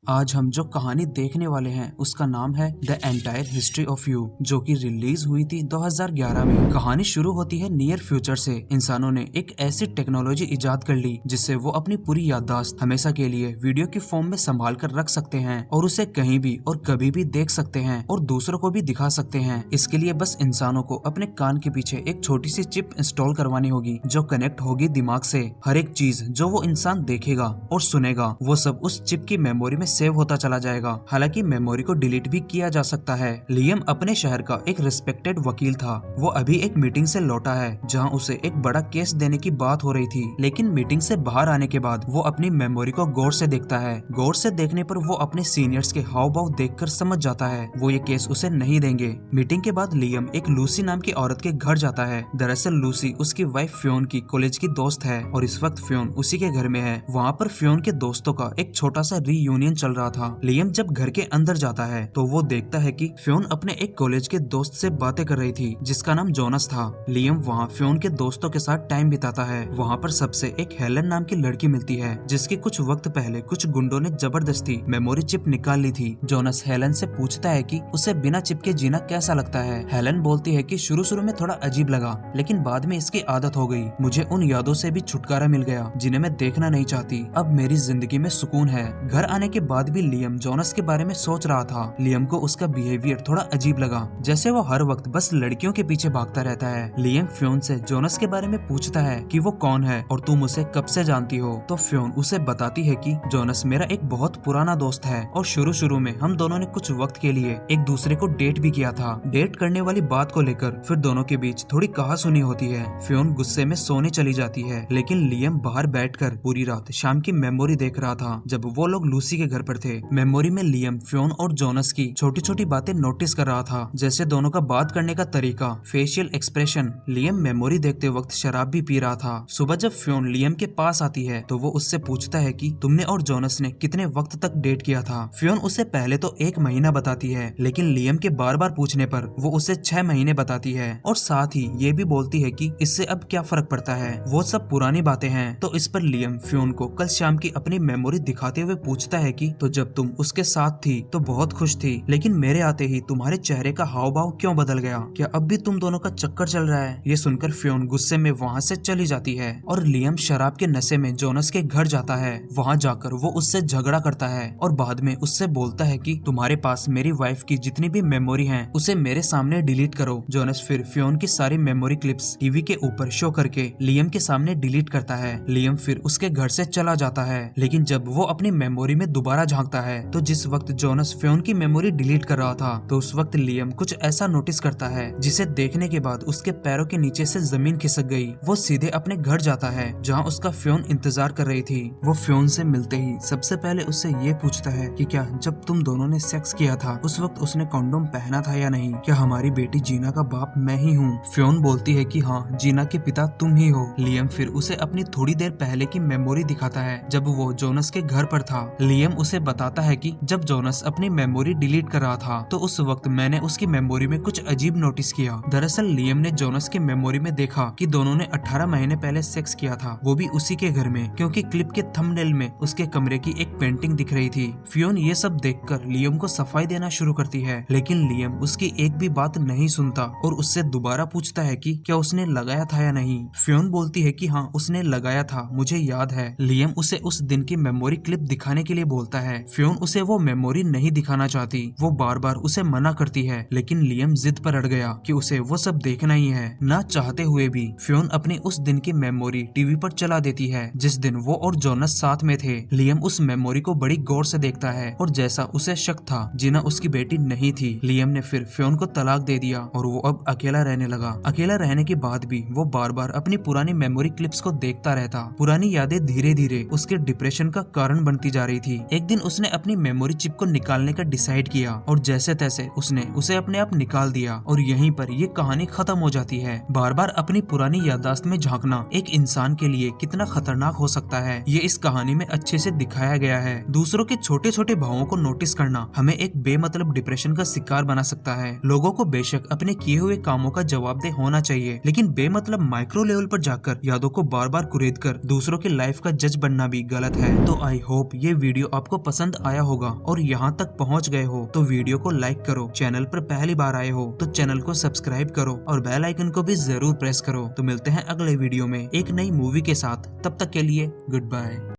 आज हम जो कहानी देखने वाले हैं उसका नाम है the entire history of you, जो कि रिलीज हुई थी 2011 में। कहानी शुरू होती है नियर फ्यूचर से। इंसानों ने एक ऐसी टेक्नोलॉजी इजाद कर ली जिससे वो अपनी पूरी याददाश्त हमेशा के लिए वीडियो की फॉर्म में संभाल कर रख सकते हैं और उसे कहीं भी और कभी भी देख सकते हैं और दूसरों को भी दिखा सकते हैं। इसके लिए बस इंसानों को अपने कान के पीछे एक छोटी सी चिप इंस्टॉल करवानी होगी जो कनेक्ट होगी दिमाग से। हर एक चीज जो वो इंसान देखेगा और सुनेगा वो सब उस चिप की मेमोरी में सेव होता चला जाएगा। हालांकि मेमोरी को डिलीट भी किया जा सकता है। लियम अपने शहर का एक रिस्पेक्टेड वकील था। वो अभी एक मीटिंग से लौटा है जहां उसे एक बड़ा केस देने की बात हो रही थी, लेकिन मीटिंग से बाहर आने के बाद वो अपनी मेमोरी को गौर से देखता है। गौर से देखने पर वो अपने सीनियर्स के हाव भाव देखकर समझ जाता है वो ये केस उसे नहीं देंगे। मीटिंग के बाद लियम एक लूसी नाम की औरत के घर जाता है। दरअसल लूसी उसकी वाइफ फ्योन की कॉलेज की दोस्त है और इस वक्त फ्योन उसी के घर में है। वहाँ पर फ्योन के दोस्तों का एक छोटा सा रीयूनियन चल रहा था। लियम जब घर के अंदर जाता है तो वो देखता है कि फ्योन अपने एक कॉलेज के दोस्त से बातें कर रही थी जिसका नाम जोनस था। लियम वहाँ फ्योन के दोस्तों के साथ टाइम बिताता है। वहाँ पर सबसे एक हेलन नाम की लड़की मिलती है जिसकी कुछ वक्त पहले कुछ गुंडों ने जबरदस्ती मेमोरी चिप निकाल ली थी। जोनस हेलन से पूछता है कि उसे बिना चिप के जीना कैसा लगता है। हेलन बोलती है कि शुरू शुरू में थोड़ा अजीब लगा लेकिन बाद में इसकी आदत हो गई। मुझे उन यादों से भी छुटकारा मिल गया जिन्हें मैं देखना नहीं चाहती। अब मेरी जिंदगी में सुकून है। घर आने के बाद भी लियम जोनस के बारे में सोच रहा था। लियम को उसका बिहेवियर थोड़ा अजीब लगा, जैसे वो हर वक्त बस लड़कियों के पीछे भागता रहता है। लियम फ्योन से जोनस के बारे में पूछता है कि वो कौन है और तुम उसे कब से जानती हो। तो फ्योन उसे बताती है कि जोनस मेरा एक बहुत पुराना दोस्त है और शुरू शुरू में हम दोनों ने कुछ वक्त के लिए एक दूसरे को डेट भी किया था। डेट करने वाली बात को लेकर फिर दोनों के बीच थोड़ी कहासुनी होती है। फ्योन गुस्से में सोने चली जाती है, लेकिन लियम बाहर बैठकर पूरी रात शाम की मेमोरी देख रहा था जब वो लोग लूसी के घर पर थे। मेमोरी में लियम फ्योन और जोनस की छोटी छोटी बातें नोटिस कर रहा था, जैसे दोनों का बात करने का तरीका, फेशियल एक्सप्रेशन। लियम मेमोरी देखते वक्त शराब भी पी रहा था। सुबह जब फ्योन लियम के पास आती है तो वो उससे पूछता है कि तुमने और जोनस ने कितने वक्त तक डेट किया था। फ्योन उसे पहले तो 1 महीना बताती है, लेकिन लियम के बार बार पूछने पर वो उसे 6 महीने बताती है और साथ ही ये भी बोलती है कि इससे अब क्या फर्क पड़ता है, वो सब पुरानी बातें हैं। तो इस पर लियम फ्योन को कल शाम की अपनी मेमोरी दिखाते हुए पूछता है कि तो जब तुम उसके साथ थी तो बहुत खुश थी, लेकिन मेरे आते ही तुम्हारे चेहरे का हाव भाव क्यों बदल गया? क्या अब भी तुम दोनों का चक्कर चल रहा है? ये सुनकर फ्योन गुस्से में वहाँ से चली जाती है और लियम शराब के नशे में जोनस के घर जाता है। वहाँ जाकर वो उससे झगड़ा करता है और बाद में उससे बोलता है कि तुम्हारे पास मेरी वाइफ की जितनी भी मेमोरी है उसे मेरे सामने डिलीट करो। जोनस फिर फ्योन की सारी मेमोरी क्लिप्स टीवी के ऊपर शो करके लियम के सामने डिलीट करता है। लियम फिर उसके घर से चला जाता है, लेकिन जब वो अपनी मेमोरी में दोबारा झांकता है तो जिस वक्त जोनस फ्योन की मेमोरी डिलीट कर रहा था तो उस वक्त लियम कुछ ऐसा नोटिस करता है जिसे देखने के बाद उसके पैरों के नीचे से जमीन खिसक गई। वो सीधे अपने घर जाता है जहां उसका फ्योन इंतजार कर रही थी। वो फ्योन से मिलते ही सबसे पहले उससे ये पूछता है कि क्या जब तुम दोनों ने सेक्स किया था उस वक्त उसने कॉन्डोम पहना था या नहीं? क्या हमारी बेटी जीना का बाप मैं ही हूँ? फ्योन बोलती है कि हाँ, जीना के पिता तुम ही हो। लियम फिर उसे अपनी थोड़ी देर पहले की मेमोरी दिखाता है जब वो जोनस के घर पर था। लियम उसे बताता है कि जब जोनस अपनी मेमोरी डिलीट कर रहा था तो उस वक्त मैंने उसकी मेमोरी में कुछ अजीब नोटिस किया। दरअसल लियम ने जोनस की मेमोरी में देखा कि दोनों ने 18 महीने पहले सेक्स किया था, वो भी उसी के घर में, क्योंकि क्लिप के थंबनेल में उसके कमरे की एक पेंटिंग दिख रही थी। फ्योन ये सब देखकर लियम को सफाई देना शुरू करती है, लेकिन लियम उसकी एक भी बात नहीं सुनता और उससे दोबारा पूछता है कि क्या उसने लगाया था या नहीं। फ्योन बोलती है कि हाँ, उसने लगाया था, मुझे याद है। लियम उसे उस दिन की मेमोरी क्लिप दिखाने के लिए बोलता है। फ्योन उसे वो मेमोरी नहीं दिखाना चाहती, वो बार बार उसे मना करती है, लेकिन लियम जिद पर अड़ गया कि उसे वो सब देखना ही है। ना चाहते हुए भी फ्योन अपनी उस दिन की मेमोरी टीवी पर चला देती है जिस दिन वो और जोनस साथ में थे। लियम उस मेमोरी को बड़ी गौर से देखता है और जैसा उसे शक था जीना उसकी बेटी नहीं थी। लियम ने फिर फ्योन को तलाक दे दिया और वो अब अकेला रहने लगा। अकेला रहने के बाद भी वो बार बार अपनी पुरानी मेमोरी क्लिप्स को देखता रहता। पुरानी यादें धीरे धीरे उसके डिप्रेशन का कारण बनती जा रही थी। एक दिन उसने अपनी मेमोरी चिप को निकालने का डिसाइड किया और जैसे तैसे उसने उसे अपने आप निकाल दिया और यहीं पर ये कहानी खत्म हो जाती है। बार बार अपनी पुरानी याददाश्त में झांकना एक इंसान के लिए कितना खतरनाक हो सकता है, ये इस कहानी में अच्छे से दिखाया गया है। दूसरों के छोटे छोटे भावों को नोटिस करना हमें एक बेमतलब डिप्रेशन का शिकार बना सकता है। लोगों को बेशक अपने किए हुए कामों का जवाबदेह होना चाहिए, लेकिन बेमतलब माइक्रो लेवल पर जाकर यादों को बार बार कुरेद कर दूसरों की लाइफ का जज बनना भी गलत है। तो आई होप ये वीडियो आपको आपको पसंद आया होगा और यहाँ तक पहुँच गए हो तो वीडियो को लाइक करो, चैनल पर पहली बार आए हो तो चैनल को सब्सक्राइब करो और बेल आइकन को भी जरूर प्रेस करो। तो मिलते हैं अगले वीडियो में एक नई मूवी के साथ, तब तक के लिए गुड बाय।